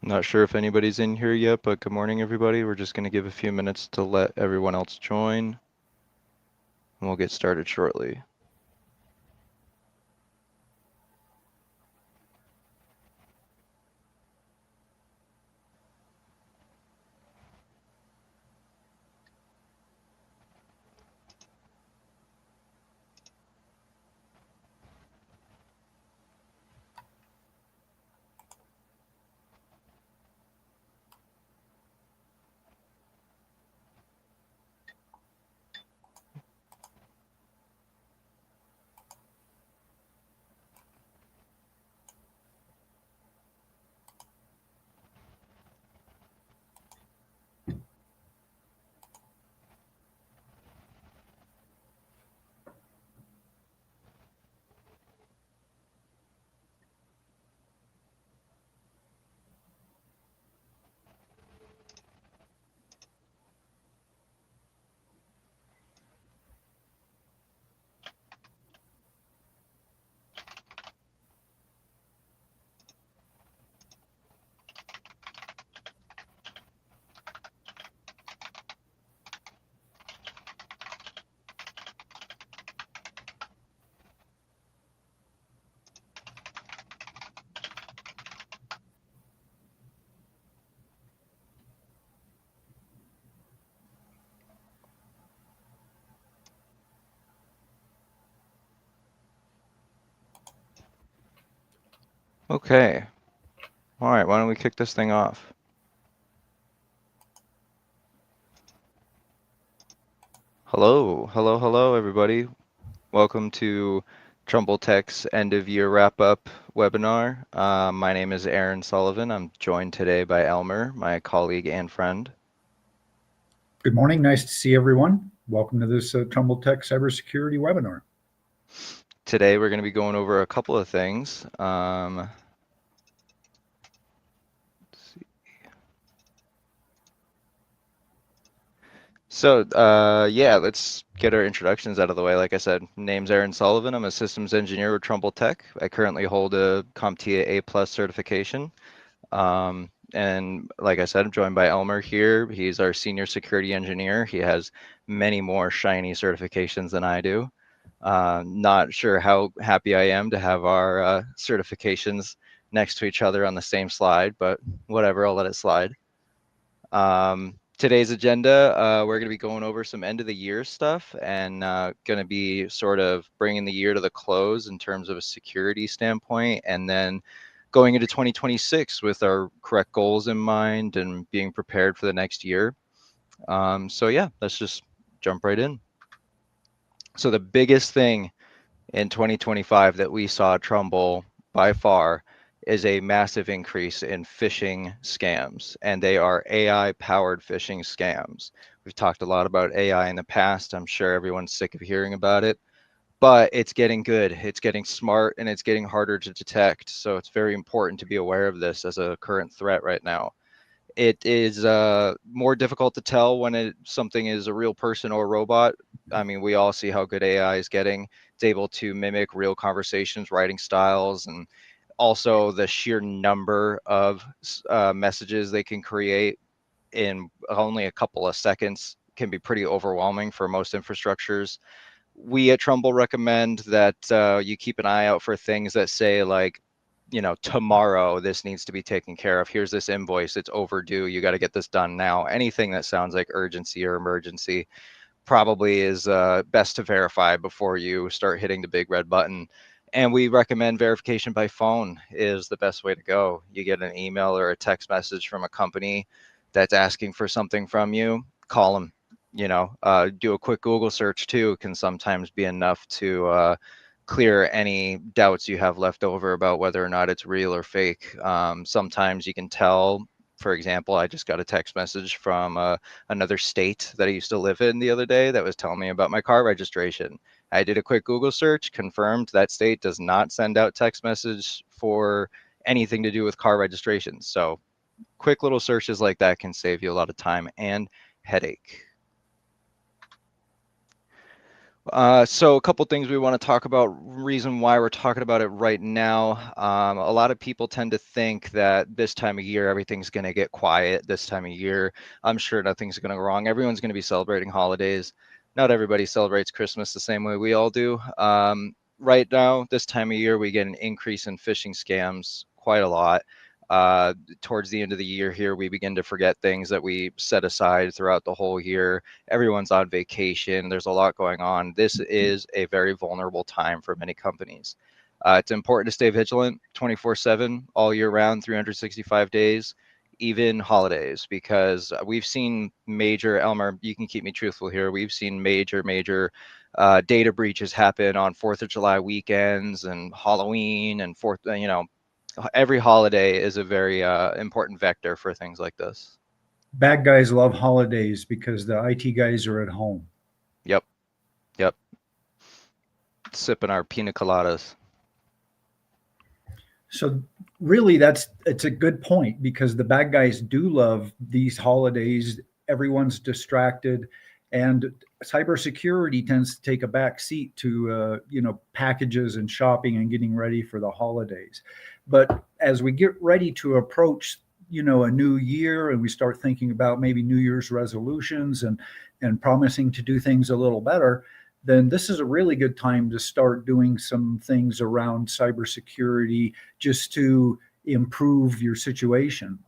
Not sure if anybody's in here yet, but good morning, everybody. We're just going to give a few minutes to let everyone else join, and we'll get started shortly. Okay. All right, why don't we kick this thing off? Hello, everybody. Welcome to Trumbull Tech's end of year wrap up webinar. My name is Aaron Sullivan. I'm joined today by Elmer, my colleague and friend. Good morning. Nice to see everyone. Welcome to this Trumbull Tech cybersecurity webinar. Today we're going to be going over a couple of things. Let's see. So, yeah, let's get our introductions out of the way. Like I said, name's Aaron Sullivan. I'm a systems engineer with Trumbull Tech. I currently hold a CompTIA A+ certification. And like I said, I'm joined by Elmer here. He's our senior security engineer. He has many more shiny certifications than I do. Not sure how happy I am to have our certifications next to each other on the same slide, but whatever, I'll let it slide. Today's agenda, we're going to be going over some end of the year stuff and going to be sort of bringing the year to the close in terms of a security standpoint, and then going into 2026 with our correct goals in mind and being prepared for the next year. So yeah, let's just jump right in. So the biggest thing in 2025 that we saw at Trumbull by far is a massive increase in phishing scams, and they are AI powered phishing scams. We've talked a lot about AI in the past. I'm sure everyone's sick of hearing about it, but it's getting good. It's getting smart and it's getting harder to detect. So it's very important to be aware of this as a current threat right now. It is more difficult to tell when something is a real person or a robot. I mean, we all see how good AI is getting. It's able to mimic real conversations, writing styles, and also the sheer number of messages they can create in only a couple of seconds can be pretty overwhelming for most infrastructures. We at Trumbull recommend that you keep an eye out for things that say like, tomorrow this needs to be taken care of. Here's this invoice, it's overdue. You got to get this done now. Anything that sounds like urgency or emergency probably is best to verify before you start hitting the big red button. And we recommend verification by phone is the best way to go. You get an email or a text message from a company that's asking for something from you, call them. Do a quick Google search too can sometimes be enough to clear any doubts you have left over about whether or not it's real or fake. Sometimes you can tell. For example, I just got a text message from another state that I used to live in the other day that was telling me about my car registration. I did a quick Google search, confirmed that state does not send out text message for anything to do with car registration. So quick little searches like that can save you a lot of time and headache. So a couple things we want to talk about. Reason why we're talking about it right now. A lot of people tend to think that this time of year everything's going to get quiet. This time of year, I'm sure nothing's going to go wrong. Everyone's going to be celebrating holidays. Not everybody celebrates Christmas the same way we all do. Right now, this time of year, we get an increase in phishing scams quite a lot. Towards the end of the year here, we begin to forget things that we set aside throughout the whole year. Everyone's on vacation. There's a lot going on. This is a very vulnerable time for many companies. It's important to stay vigilant 24/7, all year round, 365 days, even holidays, because we've seen major, Elmer, you can keep me truthful here. We've seen major data breaches happen on 4th of July weekends and Halloween and every holiday is a very important vector for things like this. Bad guys love holidays because the IT guys are at home. Yep, yep. Sipping our pina coladas. So really it's a good point because the bad guys do love these holidays. Everyone's distracted and cybersecurity tends to take a back seat to packages and shopping and getting ready for the holidays. But as we get ready to approach a new year and we start thinking about maybe New Year's resolutions and promising to do things a little better, then this is a really good time to start doing some things around cybersecurity just to improve your situation.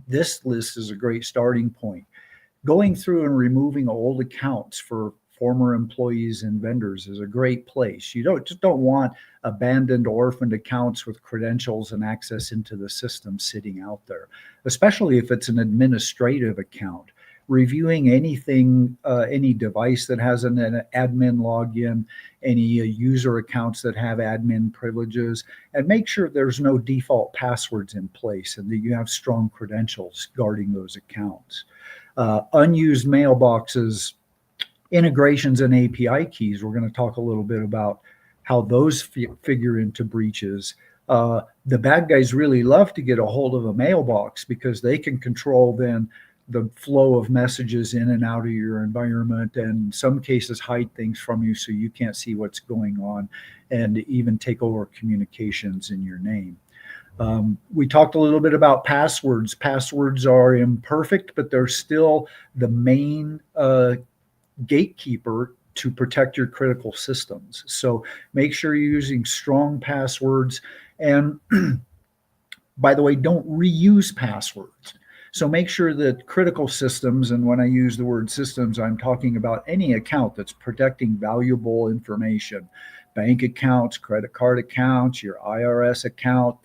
This list is a great starting point. Going through and removing old accounts for former employees and vendors is a great place. You don't want abandoned, orphaned accounts with credentials and access into the system sitting out there, especially if it's an administrative account. Reviewing anything, any device that has an admin login, any user accounts that have admin privileges, and make sure there's no default passwords in place and that you have strong credentials guarding those accounts. Unused mailboxes, integrations, and API keys. We're going to talk a little bit about how those figure into breaches. The bad guys really love to get a hold of a mailbox because they can control then the flow of messages in and out of your environment, and in some cases hide things from you so you can't see what's going on, and even take over communications in your name. We talked a little bit about passwords. Passwords are imperfect, but they're still the main gatekeeper to protect your critical systems. So make sure you're using strong passwords. And by the way, don't reuse passwords. So make sure that critical systems, and when I use the word systems, I'm talking about any account that's protecting valuable information, bank accounts, credit card accounts, your IRS account,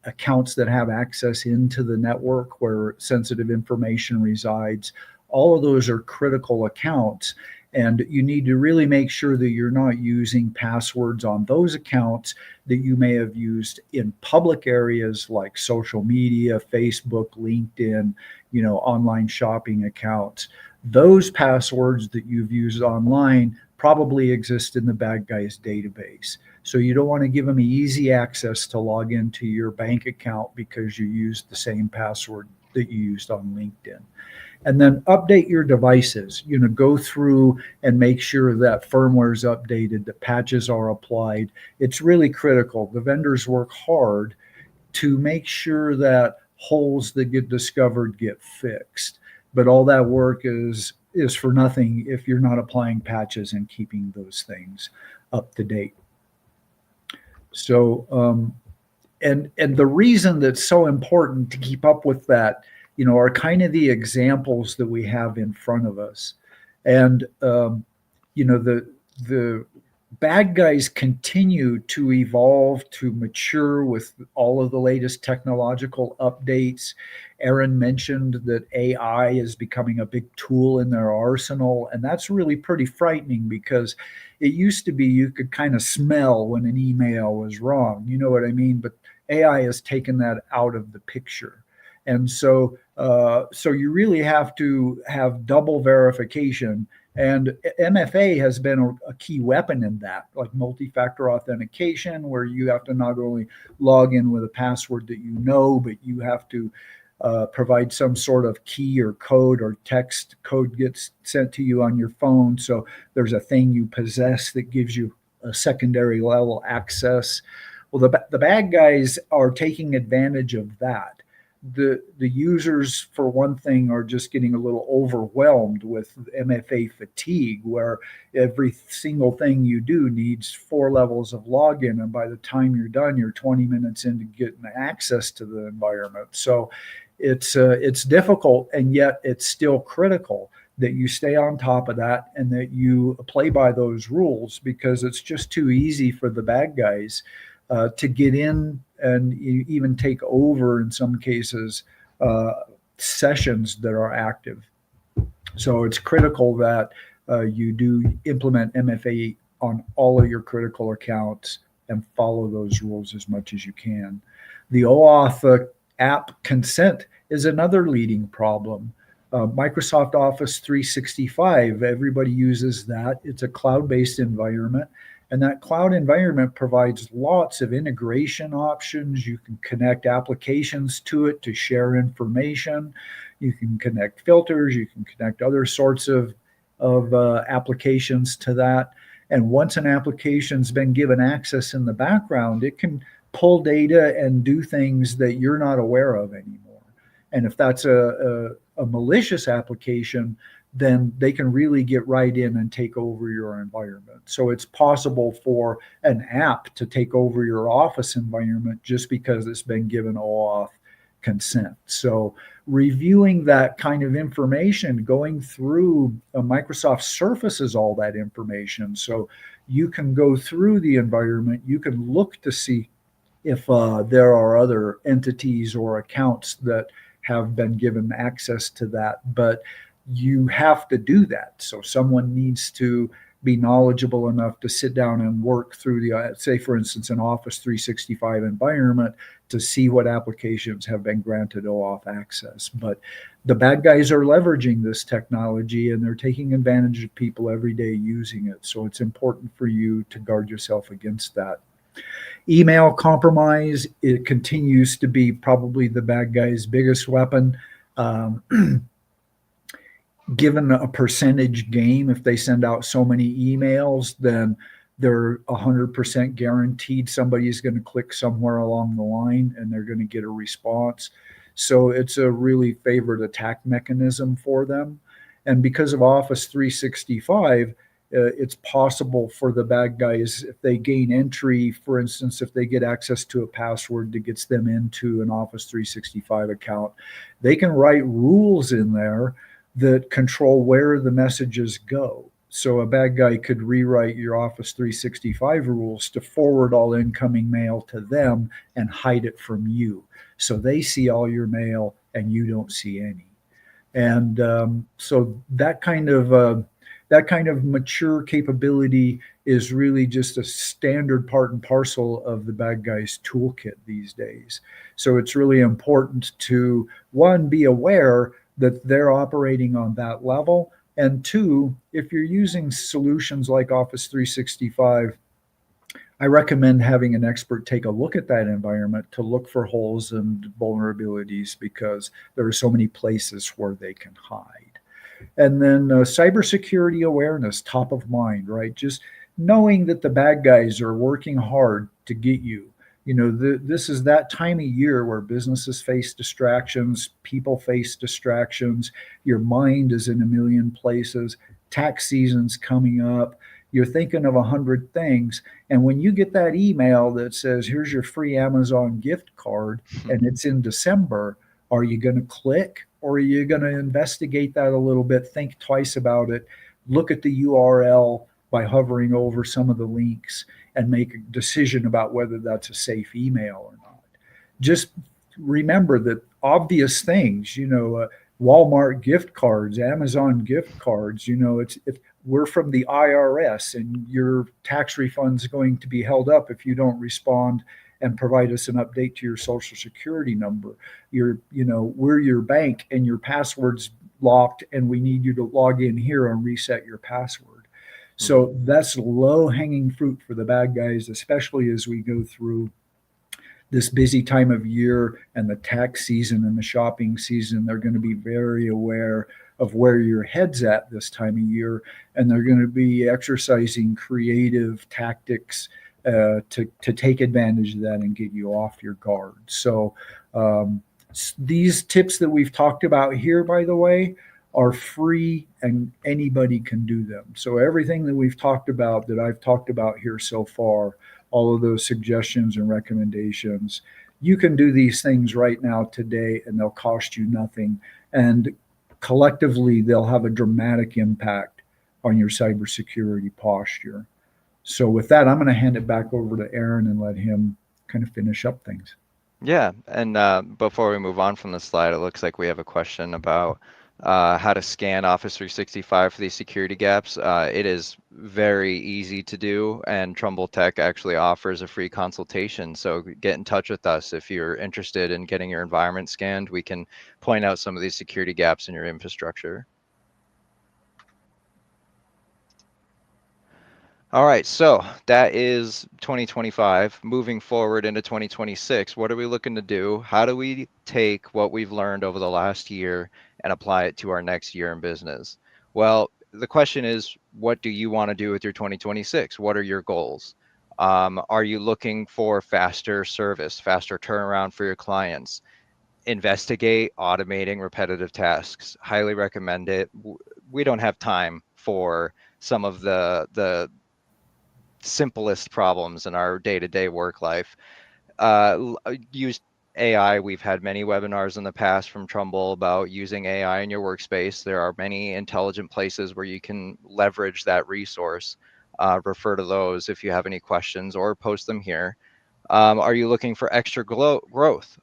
accounts that have access into the network where sensitive information resides. All of those are critical accounts. And you need to really make sure that you're not using passwords on those accounts that you may have used in public areas like social media, Facebook, LinkedIn, online shopping accounts. Those passwords that you've used online probably exist in the bad guy's database. So you don't want to give them easy access to log into your bank account because you used the same password that you used on LinkedIn. And then update your devices. Go through and make sure that firmware is updated, that patches are applied. It's really critical. The vendors work hard to make sure that holes that get discovered get fixed. But all that work is for nothing if you're not applying patches and keeping those things up to date. So, and the reason that's so important to keep up with that are kind of the examples that we have in front of us. And, the bad guys continue to evolve, to mature with all of the latest technological updates. Aaron mentioned that AI is becoming a big tool in their arsenal. And that's really pretty frightening because it used to be you could kind of smell when an email was wrong. You know what I mean? But AI has taken that out of the picture. And so you really have to have double verification. And MFA has been a key weapon in that, like multi-factor authentication, where you have to not only log in with a password that but you have to provide some sort of key or code or text code gets sent to you on your phone. So there's a thing you possess that gives you a secondary level access. Well, the bad guys are taking advantage of that. The users, for one thing, are just getting a little overwhelmed with MFA fatigue, where every single thing you do needs 4 levels of login, and by the time you're done, you're 20 minutes into getting access to the environment. So it's difficult, and yet it's still critical that you stay on top of that and that you play by those rules, because it's just too easy for the bad guys to get in and even take over in some cases uh, sessions that are active. So it's critical that you do implement MFA on all of your critical accounts and follow those rules as much as you can. The OAuth app consent is another leading problem. Microsoft Office 365, everybody uses that. It's a cloud based environment. And that cloud environment provides lots of integration options. You can connect applications to it to share information. You can connect filters. You can connect other sorts of applications to that. And once an application's been given access in the background, it can pull data and do things that you're not aware of anymore. And if that's a malicious application, then they can really get right in and take over your environment. So it's possible for an app to take over your office environment just because it's been given OAuth consent. So reviewing that kind of information, going through Microsoft surfaces all that information. So you can go through the environment, you can look to see if there are other entities or accounts that have been given access to that. But you have to do that. So someone needs to be knowledgeable enough to sit down and work through the, say, for instance, an Office 365 environment to see what applications have been granted OAuth access. But the bad guys are leveraging this technology and they're taking advantage of people every day using it. So it's important for you to guard yourself against that. Email compromise, it continues to be probably the bad guy's biggest weapon. Um, Given a percentage game, if they send out so many emails, then they're 100% guaranteed somebody is going to click somewhere along the line and they're going to get a response. So it's a really favored attack mechanism for them. And because of Office 365, it's possible for the bad guys, if they gain entry, for instance, if they get access to a password that gets them into an Office 365 account, they can write rules in there that control where the messages go. So a bad guy could rewrite your Office 365 rules to forward all incoming mail to them and hide it from you. So they see all your mail and you don't see any. And so that kind of mature capability is really just a standard part and parcel of the bad guy's toolkit these days. So it's really important to, one, be aware that they're operating on that level. And two, if you're using solutions like Office 365, I recommend having an expert take a look at that environment to look for holes and vulnerabilities, because there are so many places where they can hide. And then cybersecurity awareness, top of mind, right? Just knowing that the bad guys are working hard to get you. You know, this is that time of year where businesses face distractions, people face distractions, your mind is in a million places, tax season's coming up, you're thinking of 100 things. And when you get that email that says, here's your free Amazon gift card, and it's in December, are you going to click, or are you going to investigate that a little bit, think twice about it, look at the URL by hovering over some of the links and make a decision about whether that's a safe email or not? Just remember that obvious things, Walmart gift cards, Amazon gift cards, if we're from the IRS and your tax refund's going to be held up if you don't respond and provide us an update to your social security number. We're your bank and your password's locked and we need you to log in here and reset your password. So that's low hanging fruit for the bad guys, especially as we go through this busy time of year and the tax season and the shopping season, they're going to be very aware of where your head's at this time of year, and they're going to be exercising creative tactics to take advantage of that and get you off your guard. So um, these tips that we've talked about here, by the way, are free and anybody can do them. So everything that we've talked about, that I've talked about here so far, all of those suggestions and recommendations, you can do these things right now today and they'll cost you nothing. And collectively, they'll have a dramatic impact on your cybersecurity posture. So with that, I'm going to hand it back over to Aaron and let him kind of finish up things. Yeah, and before we move on from the slide, it looks like we have a question about how to scan Office 365 for these security gaps. It is very easy to do, and Trumbull Tech actually offers a free consultation. So get in touch with us if you're interested in getting your environment scanned. We can point out some of these security gaps in your infrastructure. All right, so that is 2025. Moving forward into 2026, what are we looking to do? How do we take what we've learned over the last year and apply it to our next year in business? Well, the question is, what do you want to do with your 2026? What are your goals? Are you looking for faster service, faster turnaround for your clients? Investigate automating repetitive tasks. Highly recommend it. We don't have time for some of the simplest problems in our day-to-day work life. Use AI. We've had many webinars in the past from Trumbull about using AI in your workspace. There are many intelligent places where you can leverage that resource. Refer to those if you have any questions or post them here. Are you looking for extra growth?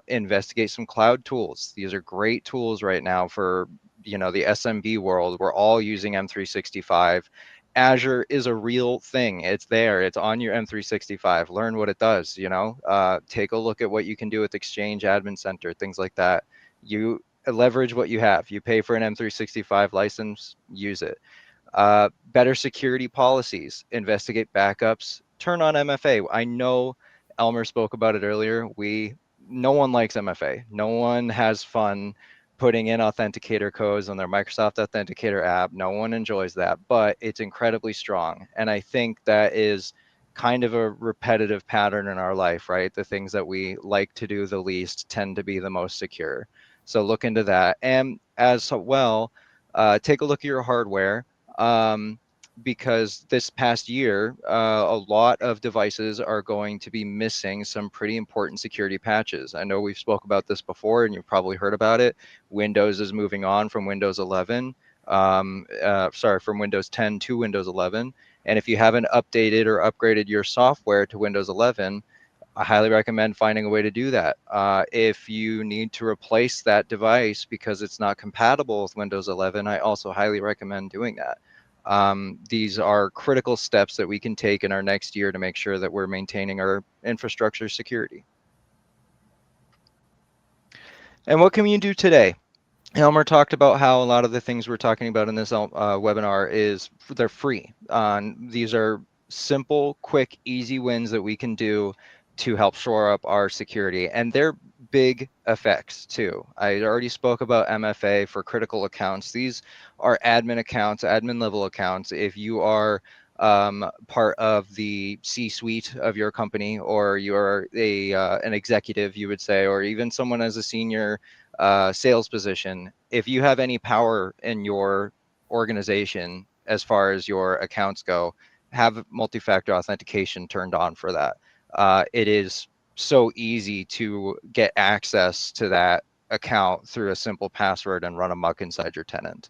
Investigate some cloud tools. These are great tools right now for the SMB world. We're all using M365. Azure is a real thing. It's there. It's on your M365. Learn what it does. Take a look at what you can do with Exchange Admin Center, things like that. You leverage what you have. You pay for an M365 license, use it. Better security policies, investigate backups, turn on MFA. I know Elmer spoke about it earlier. No one likes MFA. No one has fun putting in authenticator codes on their Microsoft Authenticator app. No one enjoys that, but it's incredibly strong. And I think that is kind of a repetitive pattern in our life, right? The things that we like to do the least tend to be the most secure. So look into that. And as well, take a look at your hardware. Um, because this past year, a lot of devices are going to be missing some pretty important security patches. I know we've spoke about this before and you've probably heard about it. Windows is moving on from Windows 11, from Windows 10 to Windows 11. And if you haven't updated or upgraded your software to Windows 11, I highly recommend finding a way to do that. If you need to replace that device because it's not compatible with Windows 11, I also highly recommend doing that. These are critical steps that we can take in our next year to make sure that we're maintaining our infrastructure security. And what can you do today? Elmer talked about how a lot of the things we're talking about in this webinar they're free. These are simple, quick, easy wins that we can do to help shore up our security, and they're big effects too. I already spoke about MFA for critical accounts. These are admin accounts, admin level accounts. If you are part of the C-suite of your company, or you're an executive, you would say, or even someone as a senior sales position, if you have any power in your organization as far as your accounts go, have multi-factor authentication turned on for that. It is so easy to get access to that account through a simple password and run amok inside your tenant.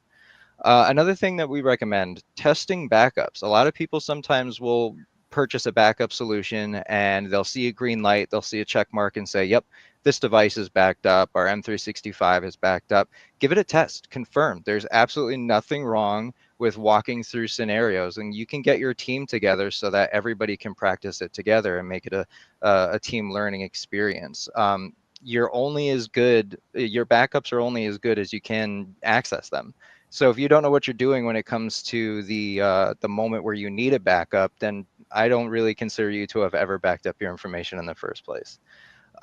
Another thing that we recommend, testing backups. A lot of people sometimes will purchase a backup solution and they'll see a green light, they'll see a check mark and say, yep, this device is backed up, our M365 is backed up. Give it a test, confirm. There's absolutely nothing wrong with walking through scenarios, and you can get your team together so that everybody can practice it together and make it a team learning experience. You're only as good, your backups are only as good as you can access them. So if you don't know what you're doing when it comes to the moment where you need a backup, then I don't really consider you to have ever backed up your information in the first place.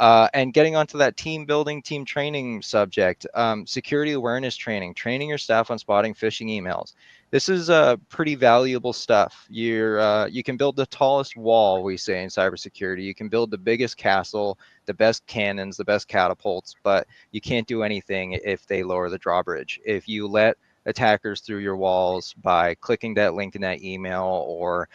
And getting onto that team building, team training subject, security awareness training, training your staff on spotting phishing emails. This is pretty valuable stuff. You can build the tallest wall, we say in cybersecurity. You can build the biggest castle, the best cannons, the best catapults, but you can't do anything if they lower the drawbridge. If you let attackers through your walls by clicking that link in that email or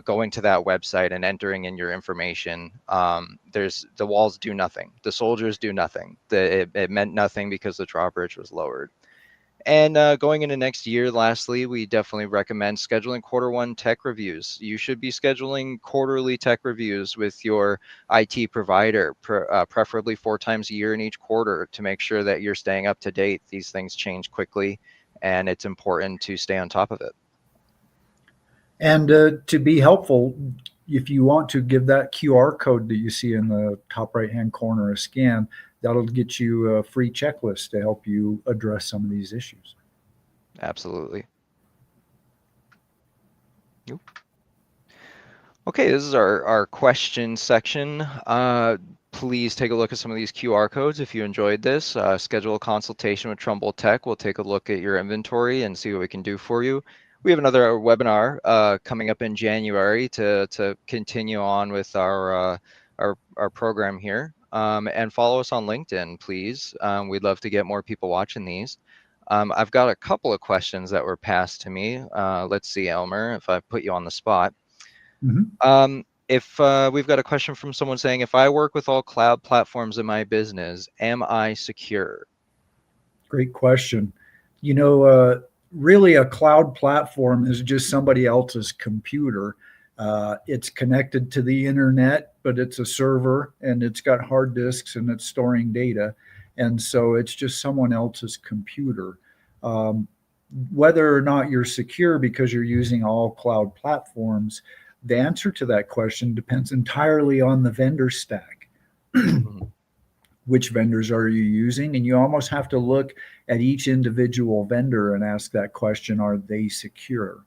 going to that website and entering in your information, the walls do nothing. The soldiers do nothing. It meant nothing because the drawbridge was lowered. And going into next year, lastly, we definitely recommend scheduling quarter 1 tech reviews. You should be scheduling quarterly tech reviews with your IT provider, preferably 4 times a year in each quarter, to make sure that you're staying up to date. These things change quickly, and it's important to stay on top of it. And to be helpful, if you want to give that QR code that you see in the top right hand corner a scan, that'll get you a free checklist to help you address some of these issues. Absolutely. Nope. Okay, this is our question section. Please take a look at some of these QR codes if you enjoyed this. Schedule a consultation with Trumbull Tech. We'll take a look at your inventory and see what we can do for you. We have another webinar coming up in January to continue on with our program here. And follow us on LinkedIn, please. We'd love to get more people watching these. I've got a couple of questions that were passed to me. Let's see, Elmer, if I put you on the spot. Mm-hmm. If we've got a question from someone saying, if I work with all cloud platforms in my business, am I secure? Great question. Really a cloud platform is just somebody else's computer. It's connected to the internet, but it's a server and it's got hard disks and it's storing data. And so it's just someone else's computer. Whether or not you're secure because you're using all cloud platforms, the answer to that question depends entirely on the vendor stack. Which vendors are you using? And you almost have to look at each individual vendor and ask that question, are they secure?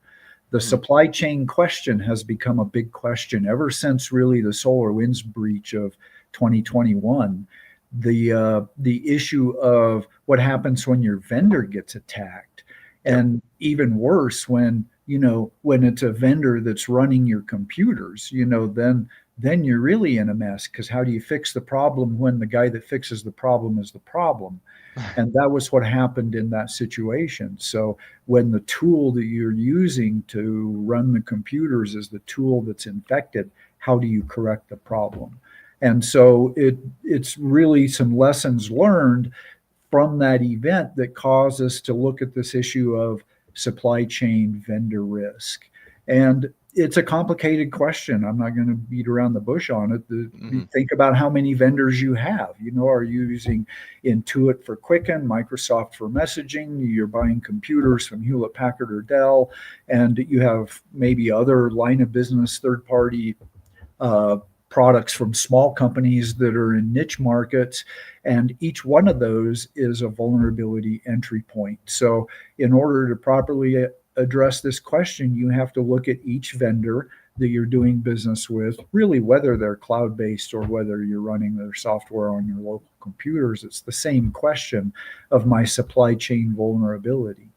The supply chain question has become a big question ever since really the SolarWinds breach of 2021. The issue of what happens when your vendor gets attacked, and even worse when it's a vendor that's running your computers, then you're really in a mess, because how do you fix the problem when the guy that fixes the problem is the problem? And that was what happened in that situation. So when the tool that you're using to run the computers is the tool that's infected, how do you correct the problem? And so it's really some lessons learned from that event that cause us to look at this issue of supply chain vendor risk. And it's a complicated question. I'm not going to beat around the bush on it. Think about how many vendors you have. Are you using Intuit for Quicken, Microsoft for messaging? You're buying computers from Hewlett Packard or Dell, and you have maybe other line of business third-party products from small companies that are in niche markets, and each one of those is a vulnerability entry point. So in order to properly address this question, you have to look at each vendor that you're doing business with, really whether they're cloud-based or whether you're running their software on your local computers. It's the same question of my supply chain vulnerability.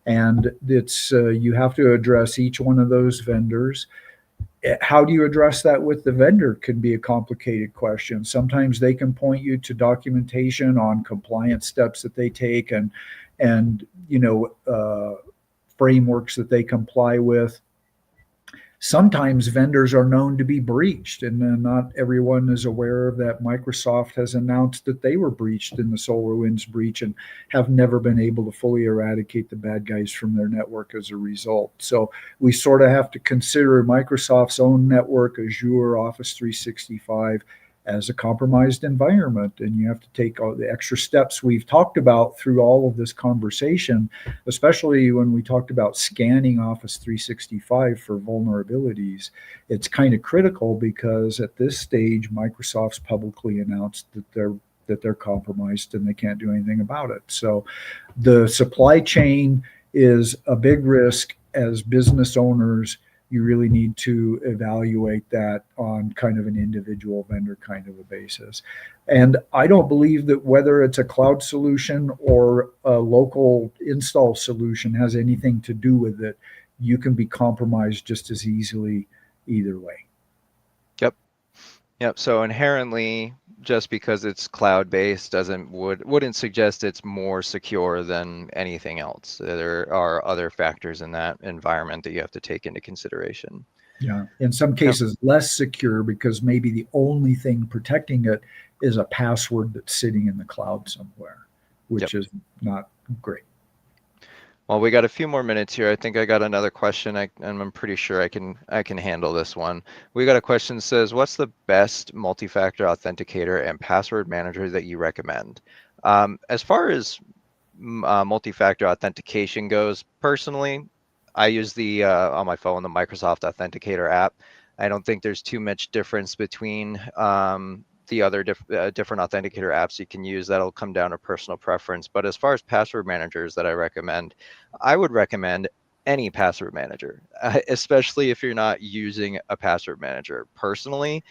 And it's you have to address each one of those vendors. How do you address that with the vendor can be a complicated question. Sometimes they can point you to documentation on compliance steps that they take and frameworks that they comply with. Sometimes vendors are known to be breached, and not everyone is aware of that. Microsoft has announced that they were breached in the SolarWinds breach and have never been able to fully eradicate the bad guys from their network as a result. So we sort of have to consider Microsoft's own network, Azure, Office 365, as a compromised environment. And you have to take all the extra steps we've talked about through all of this conversation, especially when we talked about scanning Office 365 for vulnerabilities. It's kind of critical because at this stage, Microsoft's publicly announced that they're compromised and they can't do anything about it. So the supply chain is a big risk as business owners you really need to evaluate that on kind of an individual vendor kind of a basis. And I don't believe that whether it's a cloud solution or a local install solution has anything to do with it. You can be compromised just as easily either way. Yep. Yep. So inherently, just because it's cloud-based doesn't wouldn't suggest it's more secure than anything else. There are other factors in that environment that you have to take into consideration. Yeah. In some Yep. cases, less secure because maybe the only thing protecting it is a password that's sitting in the cloud somewhere, Yep. which is not great. Well, we got a few more minutes here. I think I got another question, and I'm pretty sure I can handle this one. We got a question that says, "What's the best multi-factor authenticator and password manager that you recommend?" As far as multi-factor authentication goes, personally, I use the on my phone the Microsoft Authenticator app. I don't think there's too much difference between the other different authenticator apps you can use. That'll come down to personal preference. But as far as password managers that I recommend, I would recommend any password manager, especially if you're not using a password manager. Personally,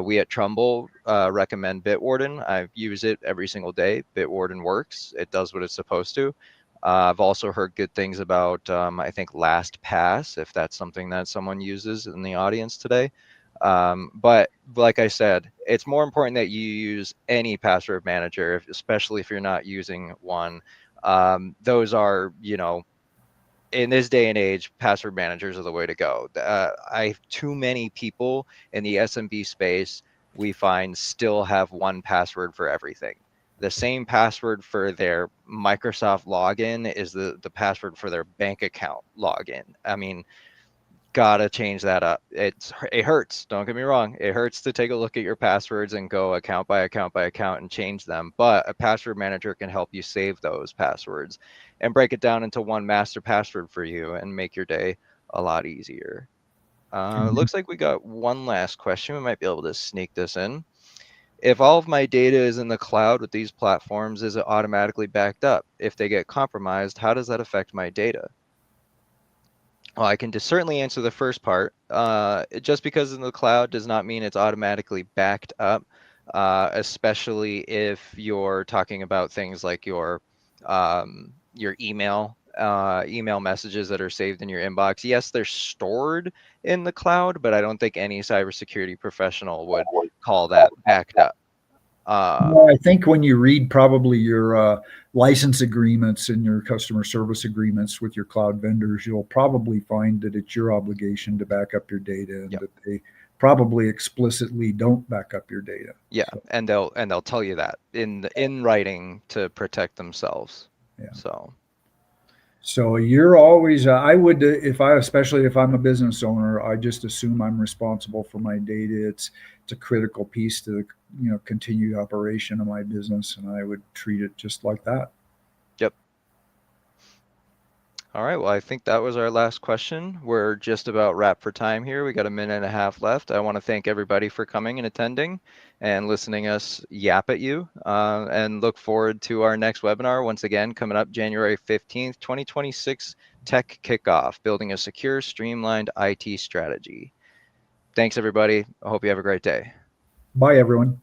we at Trumbull recommend Bitwarden. I use it every single day. Bitwarden works. It does what it's supposed to. I've also heard good things about, I think, LastPass, if that's something that someone uses in the audience today. But like I said, it's more important that you use any password manager, especially if you're not using one. Those are, in this day and age, password managers are the way to go. Too many people in the SMB space, we find, still have one password for everything. The same password for their Microsoft login is the password for their bank account login. I mean, gotta change that up. It hurts. Don't get me wrong. It hurts to take a look at your passwords and go account by account by account and change them. But a password manager can help you save those passwords and break it down into one master password for you and make your day a lot easier. Looks like we got one last question. We might be able to sneak this in. If all of my data is in the cloud with these platforms, is it automatically backed up? If they get compromised, how does that affect my data? Well, I can certainly answer the first part. Just because it's in the cloud does not mean it's automatically backed up, especially if you're talking about things like your email messages that are saved in your inbox. Yes, they're stored in the cloud, but I don't think any cybersecurity professional would call that backed up. Well, I think when you read probably your license agreements and your customer service agreements with your cloud vendors, you'll probably find that it's your obligation to back up your data and Yep. that they probably explicitly don't back up your data. Yeah, So, and they'll tell you that in writing to protect themselves. yeah. So. So you're always, I would, if I, especially if I'm a business owner, I just assume I'm responsible for my data. It's a critical piece to the, continued operation of my business, and I would treat it just like that. Yep. All right. Well, I think that was our last question. We're just about wrapped for time here. We got a minute and a half left. I want to thank everybody for coming and attending and listening us yap at you, and look forward to our next webinar once again coming up January 15th, 2026, Tech Kickoff, Building a Secure, Streamlined IT Strategy. Thanks, everybody. I hope you have a great day. Bye, everyone.